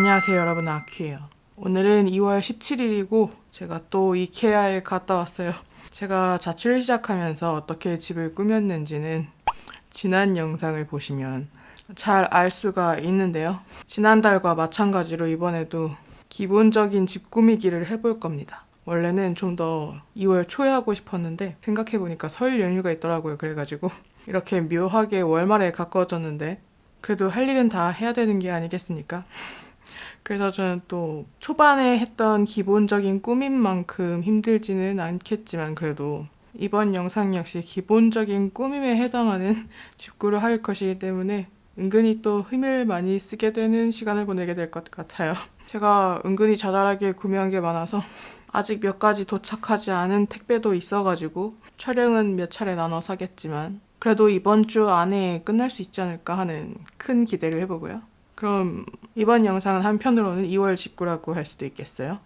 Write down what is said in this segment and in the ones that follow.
안녕하세요 여러분, 아키예요. 오늘은 2월 17일이고 제가 또 이케아에 갔다 왔어요. 제가 자취를 시작하면서 어떻게 집을 꾸몄는지는 지난 영상을 보시면 잘 알 수가 있는데요. 지난달과 마찬가지로 이번에도 기본적인 집 꾸미기를 해볼 겁니다. 원래는 좀 더 2월 초에 하고 싶었는데 생각해보니까 설 연휴가 있더라고요. 그래가지고 이렇게 묘하게 월말에 가까워졌는데 그래도 할 일은 다 해야 되는 게 아니겠습니까? 그래서 저는 또 초반에 했던 기본적인 꾸밈만큼 힘들지는 않겠지만 그래도 이번 영상 역시 기본적인 꾸밈에 해당하는 직구를 할 것이기 때문에 은근히 또 힘을 많이 쓰게 되는 시간을 보내게 될 것 같아요. 제가 은근히 자잘하게 구매한 게 많아서 아직 몇 가지 도착하지 않은 택배도 있어가지고 촬영은 몇 차례 나눠 사겠지만 그래도 이번 주 안에 끝날 수 있지 않을까 하는 큰 기대를 해보고요. 그럼 이번 영상은 한편으로는 2월 직구라고 할 수도 있겠어요.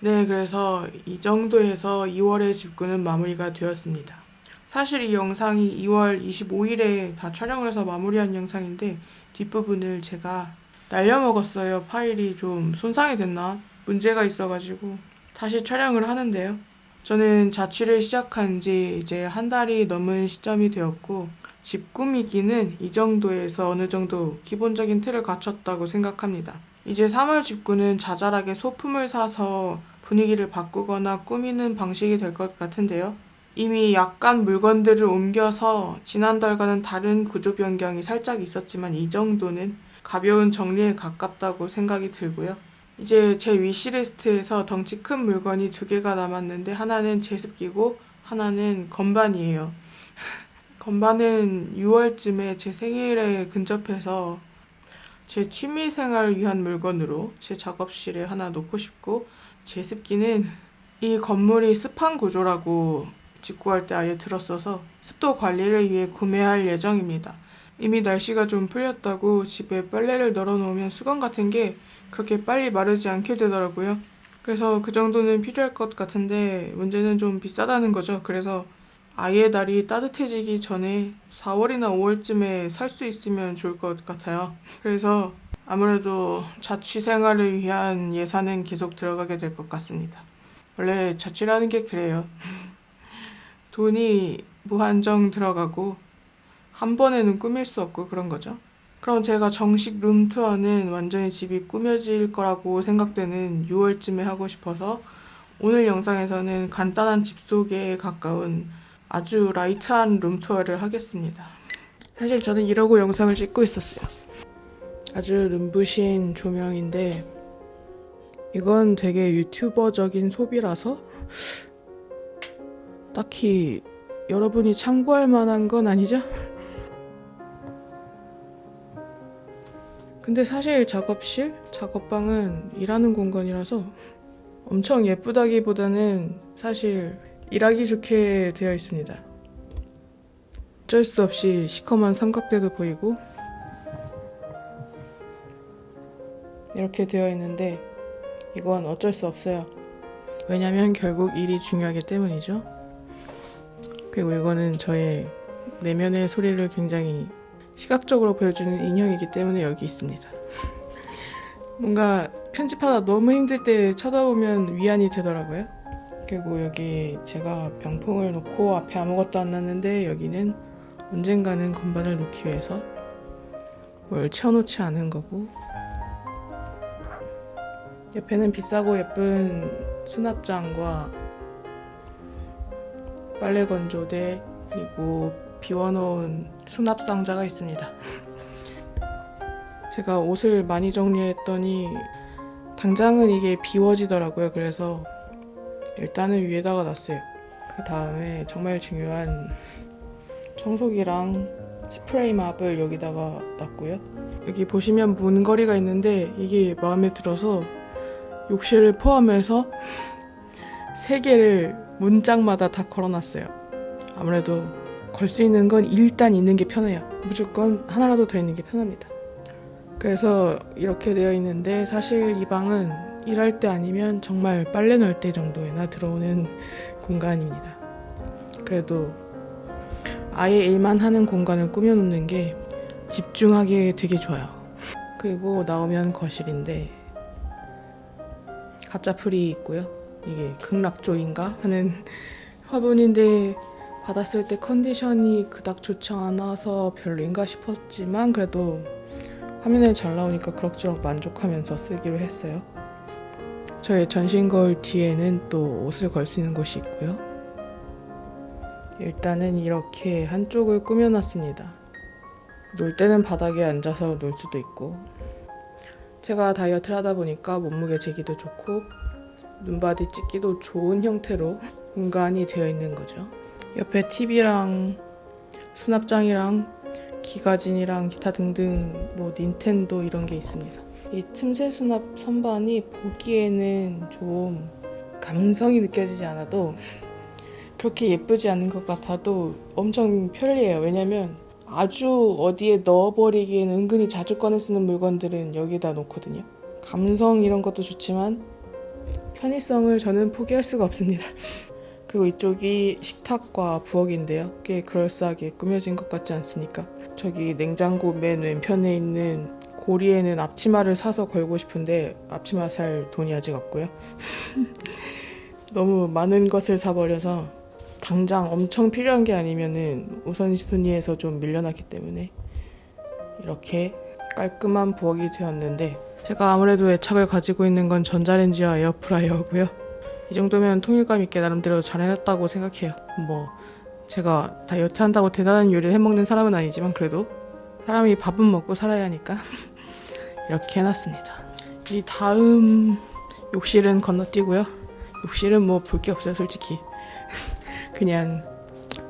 네, 그래서 이 정도에서 2월의 집구는 마무리가 되었습니다. 사실 이 영상이 2월 25일에 다 촬영을 해서 마무리한 영상인데 뒷부분을 제가 날려먹었어요. 파일이 좀 손상이 됐나? 문제가 있어가지고 다시 촬영을 하는데요. 저는 자취를 시작한 지 이제 한 달이 넘은 시점이 되었고 집 꾸미기는 이 정도에서 어느 정도 기본적인 틀을 갖췄다고 생각합니다. 이제 3월 집구는 자잘하게 소품을 사서 분위기를 바꾸거나 꾸미는 방식이 될 것 같은데요. 이미 약간 물건들을 옮겨서 지난달과는 다른 구조 변경이 살짝 있었지만 이 정도는 가벼운 정리에 가깝다고 생각이 들고요. 이제 제 위시리스트에서 덩치 큰 물건이 2개가 남았는데 하나는 제습기고 하나는 건반이에요. 건반은 6월쯤에 제 생일에 근접해서 제 취미생활 위한 물건으로 제 작업실에 하나 놓고 싶고 제습기는 이 건물이 습한 구조라고 직구할 때 아예 들었어서 습도 관리를 위해 구매할 예정입니다. 이미 날씨가 좀 풀렸다고 집에 빨래를 널어놓으면 수건 같은 게 그렇게 빨리 마르지 않게 되더라고요. 그래서 그 정도는 필요할 것 같은데 문제는 좀 비싸다는 거죠. 그래서 아이의 날이 따뜻해지기 전에 4월이나 5월쯤에 살 수 있으면 좋을 것 같아요. 그래서 아무래도 자취 생활을 위한 예산은 계속 들어가게 될 것 같습니다. 원래 자취라는 게 그래요. 돈이 무한정 들어가고 한 번에는 꾸밀 수 없고 그런 거죠. 그럼 제가 정식 룸투어는 완전히 집이 꾸며질 거라고 생각되는 6월쯤에 하고 싶어서 오늘 영상에서는 간단한 집 소개에 가까운 아주 라이트한 룸투어를 하겠습니다. 사실 저는 이러고 영상을 찍고 있었어요. 아주 눈부신 조명인데 이건 되게 유튜버적인 소비라서 딱히 여러분이 참고할 만한 건 아니죠? 근데 사실 작업실, 작업방은 일하는 공간이라서 엄청 예쁘다기보다는 사실 일하기 좋게 되어 있습니다. 어쩔 수 없이 시커먼 삼각대도 보이고 이렇게 되어 있는데 이건 어쩔 수 없어요. 왜냐면 결국 일이 중요하기 때문이죠. 그리고 이거는 저의 내면의 소리를 굉장히 시각적으로 보여주는 인형이기 때문에 여기 있습니다. 뭔가 편집하다 너무 힘들 때 쳐다보면 위안이 되더라고요. 그리고 여기 제가 병풍을 놓고 앞에 아무것도 안 놨는데 여기는 언젠가는 건반을 놓기 위해서 뭘 채워놓지 않은 거고 옆에는 비싸고 예쁜 수납장과 빨래 건조대 그리고 비워놓은 수납 상자가 있습니다. 제가 옷을 많이 정리했더니 당장은 이게 비워지더라고요. 그래서 일단은 위에다가 놨어요. 그 다음에 정말 중요한 청소기랑 스프레이 맙을 여기다가 놨고요. 여기 보시면 문거리가 있는데 이게 마음에 들어서 욕실을 포함해서 3개를 문짝마다 다 걸어놨어요. 아무래도 걸 수 있는 건 일단 있는 게 편해요. 무조건 하나라도 더 있는 게 편합니다. 그래서 이렇게 되어 있는데 사실 이 방은 일할 때 아니면 정말 빨래 넣을 때 정도에나 들어오는 공간입니다. 그래도 아예 일만 하는 공간을 꾸며놓는 게 집중하기에 되게 좋아요. 그리고 나오면 거실인데 가짜 풀이 있고요. 이게 극락조인가 하는 화분인데 받았을 때 컨디션이 그닥 좋지 않아서 별로인가 싶었지만 그래도 화면에 잘 나오니까 그럭저럭 만족하면서 쓰기로 했어요. 저의 전신 거울 뒤에는 또 옷을 걸 수 있는 곳이 있고요. 일단은 이렇게 한쪽을 꾸며놨습니다. 놀 때는 바닥에 앉아서 놀 수도 있고 제가 다이어트를 하다 보니까 몸무게 재기도 좋고 눈바디 찍기도 좋은 형태로 공간이 되어 있는 거죠. 옆에 TV랑 수납장이랑 기가진이랑 기타 등등 뭐 닌텐도 이런 게 있습니다. 이 틈새 수납 선반이 보기에는 좀 감성이 느껴지지 않아도 그렇게 예쁘지 않은 것 같아도 엄청 편리해요. 왜냐면 아주 어디에 넣어버리기에는 은근히 자주 꺼내 쓰는 물건들은 여기다 놓거든요. 감성 이런 것도 좋지만 편의성을 저는 포기할 수가 없습니다. 그리고 이쪽이 식탁과 부엌인데요. 꽤 그럴싸하게 꾸며진 것 같지 않습니까? 저기 냉장고 맨 왼편에 있는 고리에는 앞치마를 사서 걸고 싶은데 앞치마 살 돈이 아직 없고요. 너무 많은 것을 사버려서 당장 엄청 필요한 게 아니면은 우선순위에서 좀 밀려났기 때문에 이렇게 깔끔한 부엌이 되었는데, 제가 아무래도 애착을 가지고 있는 건 전자레인지와 에어프라이어고요. 이 정도면 통일감 있게 나름대로 잘 해놨다고 생각해요. 뭐 제가 다이어트 한다고 대단한 요리를 해먹는 사람은 아니지만 그래도 사람이 밥은 먹고 살아야 하니까 이렇게 해놨습니다. 이 다음 욕실은 건너뛰고요. 욕실은 뭐 볼 게 없어요, 솔직히. 그냥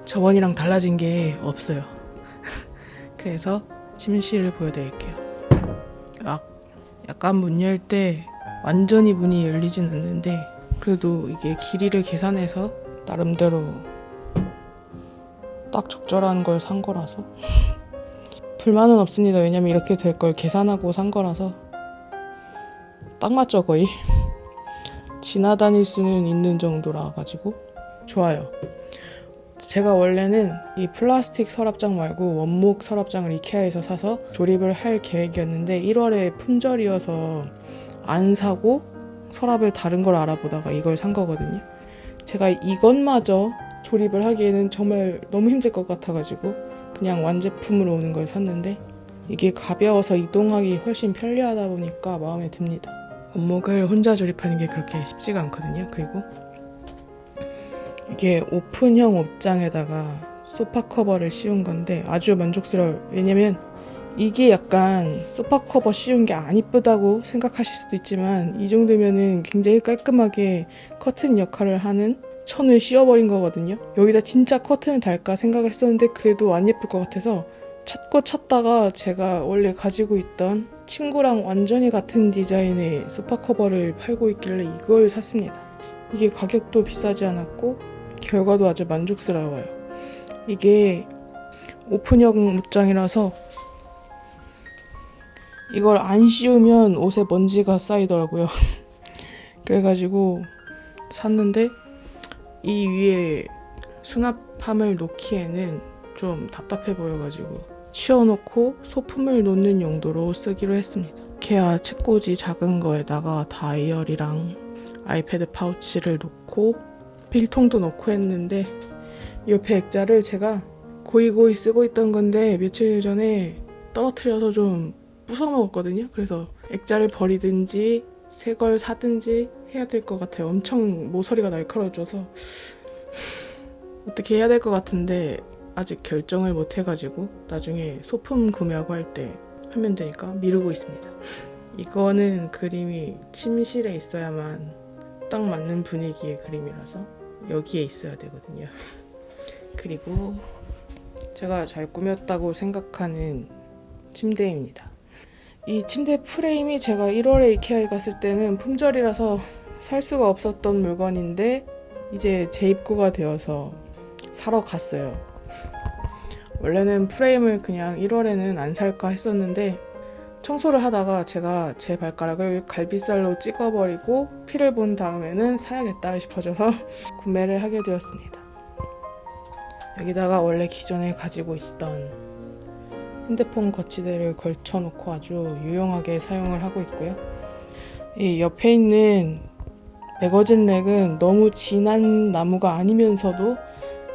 저번이랑 달라진 게 없어요. 그래서 침실을 보여드릴게요. 약간 문 열 때 완전히 문이 열리진 않는데 그래도 이게 길이를 계산해서 나름대로 딱 적절한 걸 산 거라서 불만은 없습니다. 왜냐면 이렇게 될 걸 계산하고 산 거라서 딱 맞죠, 거의. 지나다닐 수는 있는 정도라 가지고 좋아요. 제가 원래는 이 플라스틱 서랍장 말고 원목 서랍장을 이케아에서 사서 조립을 할 계획이었는데 1월에 품절이어서 안 사고 서랍을 다른 걸 알아보다가 이걸 산 거거든요. 제가 이것마저 조립을 하기에는 정말 너무 힘들 것 같아가지고 그냥 완제품으로 오는 걸 샀는데 이게 가벼워서 이동하기 훨씬 편리하다 보니까 마음에 듭니다. 원목을 혼자 조립하는 게 그렇게 쉽지가 않거든요. 그리고 이게 오픈형 옷장에다가 소파 커버를 씌운 건데 아주 만족스러워요. 왜냐면 이게 약간 소파 커버 씌운 게 안 이쁘다고 생각하실 수도 있지만 이 정도면은 굉장히 깔끔하게 커튼 역할을 하는 천을 씌워버린 거거든요. 여기다 진짜 커튼을 달까 생각을 했었는데 그래도 안 예쁠 것 같아서 찾고 찾다가 제가 원래 가지고 있던 침구랑 완전히 같은 디자인의 소파 커버를 팔고 있길래 이걸 샀습니다. 이게 가격도 비싸지 않았고 결과도 아주 만족스러워요. 이게 오픈형 옷장이라서 이걸 안 씌우면 옷에 먼지가 쌓이더라고요. 그래가지고 샀는데 이 위에 수납함을 놓기에는 좀 답답해 보여가지고 치워놓고 소품을 놓는 용도로 쓰기로 했습니다. 이케아 책꽂이 작은 거에다가 다이어리랑 아이패드 파우치를 놓고 필통도 넣고 했는데 옆에 액자를 제가 고이고이 쓰고 있던 건데 며칠 전에 떨어뜨려서 좀 부숴먹었거든요. 그래서 액자를 버리든지 새 걸 사든지 해야 될 것 같아요. 엄청 모서리가 날카로워져서 어떻게 해야 될 것 같은데 아직 결정을 못 해가지고 나중에 소품 구매하고 할 때 하면 되니까 미루고 있습니다. 이거는 그림이 침실에 있어야만 딱 맞는 분위기의 그림이라서 여기에 있어야 되거든요. 그리고 제가 잘 꾸몄다고 생각하는 침대입니다. 이 침대 프레임이 제가 1월에 이케아에 갔을 때는 품절이라서 살 수가 없었던 물건인데 이제 재입고가 되어서 사러 갔어요. 원래는 프레임을 그냥 1월에는 안 살까 했었는데 청소를 하다가 제가 제 발가락을 갈비살로 찍어버리고 피를 본 다음에는 사야겠다 싶어져서 구매를 하게 되었습니다. 여기다가 원래 기존에 가지고 있던 핸드폰 거치대를 걸쳐놓고 아주 유용하게 사용을 하고 있고요. 이 옆에 있는 매거진 렉은 너무 진한 나무가 아니면서도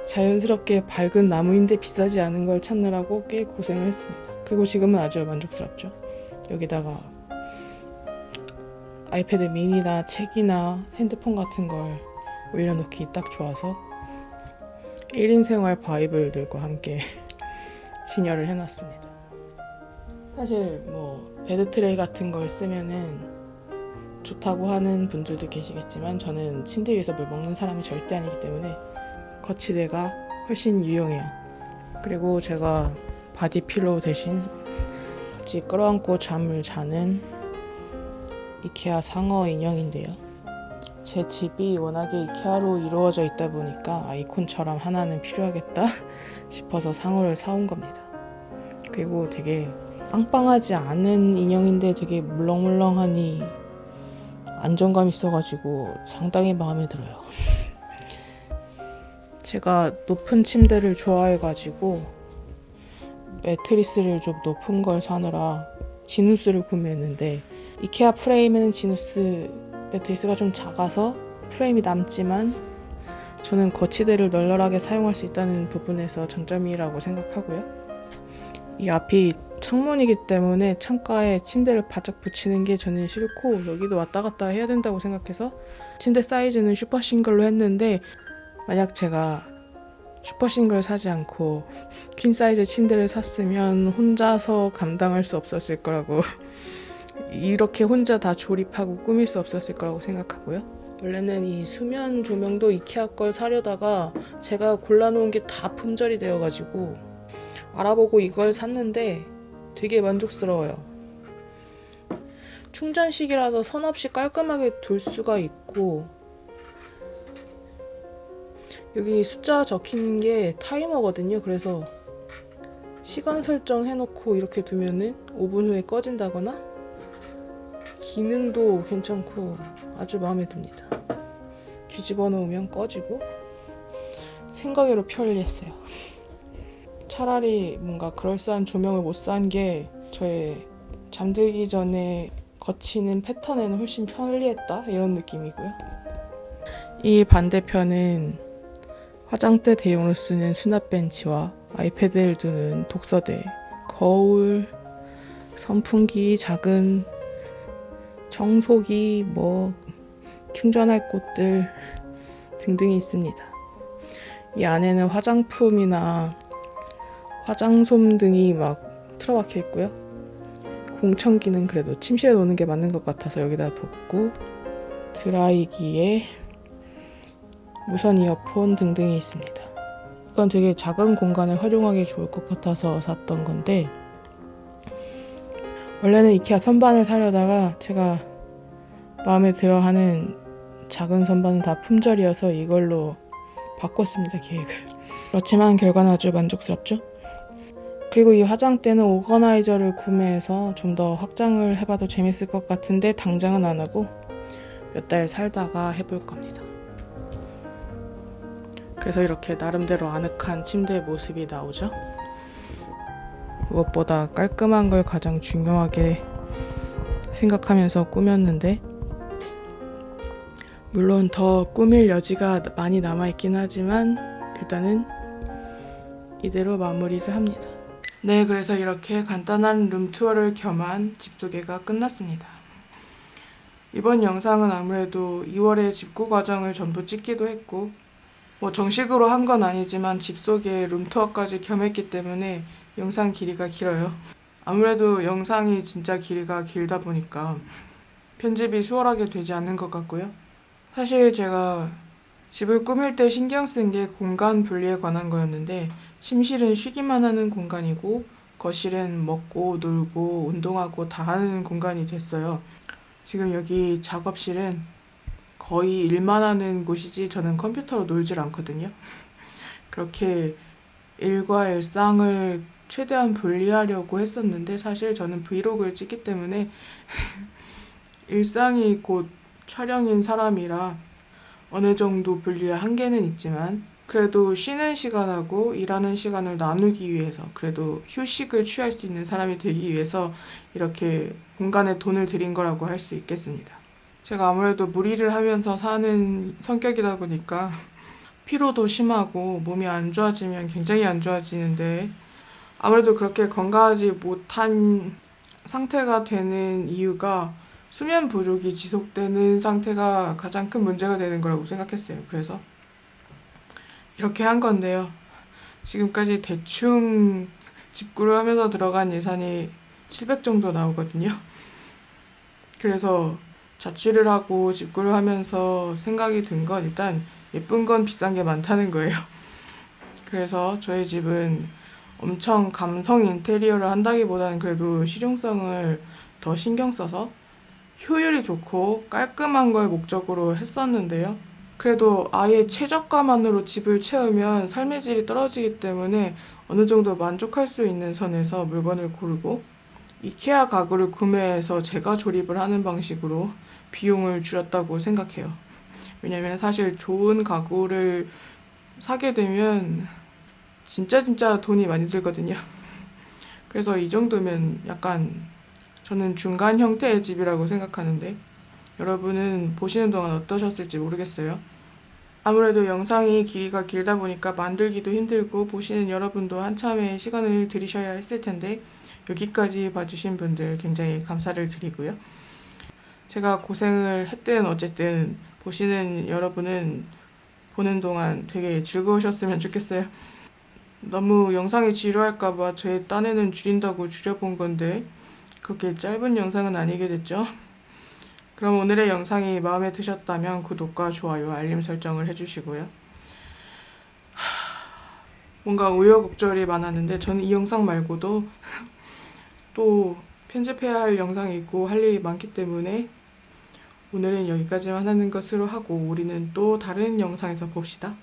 자연스럽게 밝은 나무인데 비싸지 않은 걸 찾느라고 꽤 고생을 했습니다. 그리고 지금은 아주 만족스럽죠. 여기다가 아이패드 미니나 책이나 핸드폰 같은 걸 올려놓기 딱 좋아서 1인 생활 바이블들과 함께 진열을 해놨습니다. 사실 뭐 베드 트레이 같은 걸 쓰면은 좋다고 하는 분들도 계시겠지만 저는 침대 위에서 물 먹는 사람이 절대 아니기 때문에 거치대가 훨씬 유용해요. 그리고 제가 바디필로우 대신 같이 끌어안고 잠을 자는 이케아 상어 인형인데요. 제 집이 워낙에 이케아로 이루어져 있다 보니까 아이콘처럼 하나는 필요하겠다 싶어서 상어를 사온 겁니다. 그리고 되게 빵빵하지 않은 인형인데 되게 물렁물렁하니 안정감 있어가지고 상당히 마음에 들어요. 제가 높은 침대를 좋아해가지고 매트리스를 좀 높은 걸 사느라 지누스를 구매했는데, 이케아 프레임에는 지누스 매트리스가 좀 작아서 프레임이 남지만 저는 거치대를 널널하게 사용할 수 있다는 부분에서 장점이라고 생각하고요. 이 앞이 창문이기 때문에 창가에 침대를 바짝 붙이는 게 저는 싫고, 여기도 왔다 갔다 해야 된다고 생각해서 침대 사이즈는 슈퍼싱글로 했는데, 만약 제가 슈퍼싱글 사지 않고 퀸 사이즈 침대를 샀으면 혼자서 감당할 수 없었을 거라고 이렇게 혼자 다 조립하고 꾸밀 수 없었을 거라고 생각하고요. 원래는 이 수면 조명도 이케아 걸 사려다가 제가 골라놓은 게 다 품절이 되어가지고 알아보고 이걸 샀는데 되게 만족스러워요. 충전식이라서 선 없이 깔끔하게 둘 수가 있고, 여기 숫자 적힌 게 타이머거든요. 그래서 시간 설정 해놓고 이렇게 두면은 5분 후에 꺼진다거나, 기능도 괜찮고 아주 마음에 듭니다. 뒤집어 놓으면 꺼지고 생각외로 편리했어요. 차라리 뭔가 그럴싸한 조명을 못 산 게 저의 잠들기 전에 거치는 패턴에는 훨씬 편리했다, 이런 느낌이고요. 이 반대편은 화장대 대용으로 쓰는 수납 벤치와 아이패드를 두는 독서대, 거울, 선풍기, 작은 청소기, 충전할 곳들 등등이 있습니다. 이 안에는 화장품이나 화장솜 등이 막 틀어박혀 있고요. 공청기는 그래도 침실에 놓는 게 맞는 것 같아서 여기다 뒀고, 드라이기에 무선 이어폰 등등이 있습니다. 이건 되게 작은 공간을 활용하기 좋을 것 같아서 샀던 건데, 원래는 이케아 선반을 사려다가 제가 마음에 들어하는 작은 선반은 다 품절이어서 이걸로 바꿨습니다, 계획을. 그렇지만 결과는 아주 만족스럽죠? 그리고 이 화장대는 오거나이저를 구매해서 좀 더 확장을 해봐도 재밌을 것 같은데 당장은 안 하고 몇 달 살다가 해볼 겁니다. 그래서 이렇게 나름대로 아늑한 침대의 모습이 나오죠. 무엇보다 깔끔한 걸 가장 중요하게 생각하면서 꾸몄는데, 물론 더 꾸밀 여지가 많이 남아있긴 하지만 일단은 이대로 마무리를 합니다. 네, 그래서 이렇게 간단한 룸투어를 겸한 집소개가 끝났습니다. 이번 영상은 아무래도 2월에 집구 과정을 전부 찍기도 했고, 정식으로 한 건 아니지만 집소개 룸투어까지 겸했기 때문에 영상 길이가 길어요. 아무래도 영상이 진짜 길이가 길다 보니까 편집이 수월하게 되지 않는 것 같고요. 사실 제가 집을 꾸밀 때 신경 쓴 게 공간 분리에 관한 거였는데, 침실은 쉬기만 하는 공간이고 거실은 먹고 놀고 운동하고 다 하는 공간이 됐어요. 지금 여기 작업실은 거의 일만 하는 곳이지 저는 컴퓨터로 놀질 않거든요. 그렇게 일과 일상을 최대한 분리하려고 했었는데, 사실 저는 브이로그를 찍기 때문에 일상이 곧 촬영인 사람이라 어느 정도 분리의 한계는 있지만, 그래도 쉬는 시간하고 일하는 시간을 나누기 위해서, 그래도 휴식을 취할 수 있는 사람이 되기 위해서 이렇게 공간에 돈을 들인 거라고 할 수 있겠습니다. 제가 아무래도 무리를 하면서 사는 성격이다 보니까 피로도 심하고 몸이 안 좋아지면 굉장히 안 좋아지는데, 아무래도 그렇게 건강하지 못한 상태가 되는 이유가 수면 부족이 지속되는 상태가 가장 큰 문제가 되는 거라고 생각했어요. 그래서 이렇게 한 건데요. 지금까지 대충 집구를 하면서 들어간 예산이 700 정도 나오거든요. 그래서 자취를 하고 집구를 하면서 생각이 든 건, 일단 예쁜 건 비싼 게 많다는 거예요. 그래서 저희 집은 엄청 감성 인테리어를 한다기보다는 그래도 실용성을 더 신경 써서 효율이 좋고 깔끔한 걸 목적으로 했었는데요. 그래도 아예 최저가만으로 집을 채우면 삶의 질이 떨어지기 때문에 어느 정도 만족할 수 있는 선에서 물건을 고르고, 이케아 가구를 구매해서 제가 조립을 하는 방식으로 비용을 줄였다고 생각해요. 왜냐면 사실 좋은 가구를 사게 되면 진짜 돈이 많이 들거든요. 그래서 이 정도면 약간 저는 중간 형태의 집이라고 생각하는데 여러분은 보시는 동안 어떠셨을지 모르겠어요. 아무래도 영상이 길이가 길다 보니까 만들기도 힘들고 보시는 여러분도 한참의 시간을 들이셔야 했을 텐데 여기까지 봐주신 분들 굉장히 감사를 드리고요. 제가 고생을 했든 어쨌든 보시는 여러분은 보는 동안 되게 즐거우셨으면 좋겠어요. 너무 영상이 지루할까봐 제 딴에는 줄인다고 줄여본 건데 그렇게 짧은 영상은 아니게 됐죠. 그럼 오늘의 영상이 마음에 드셨다면 구독과 좋아요, 알림 설정을 해주시고요. 뭔가 우여곡절이 많았는데 저는 이 영상 말고도 또 편집해야 할 영상이 있고 할 일이 많기 때문에 오늘은 여기까지만 하는 것으로 하고 우리는 또 다른 영상에서 봅시다.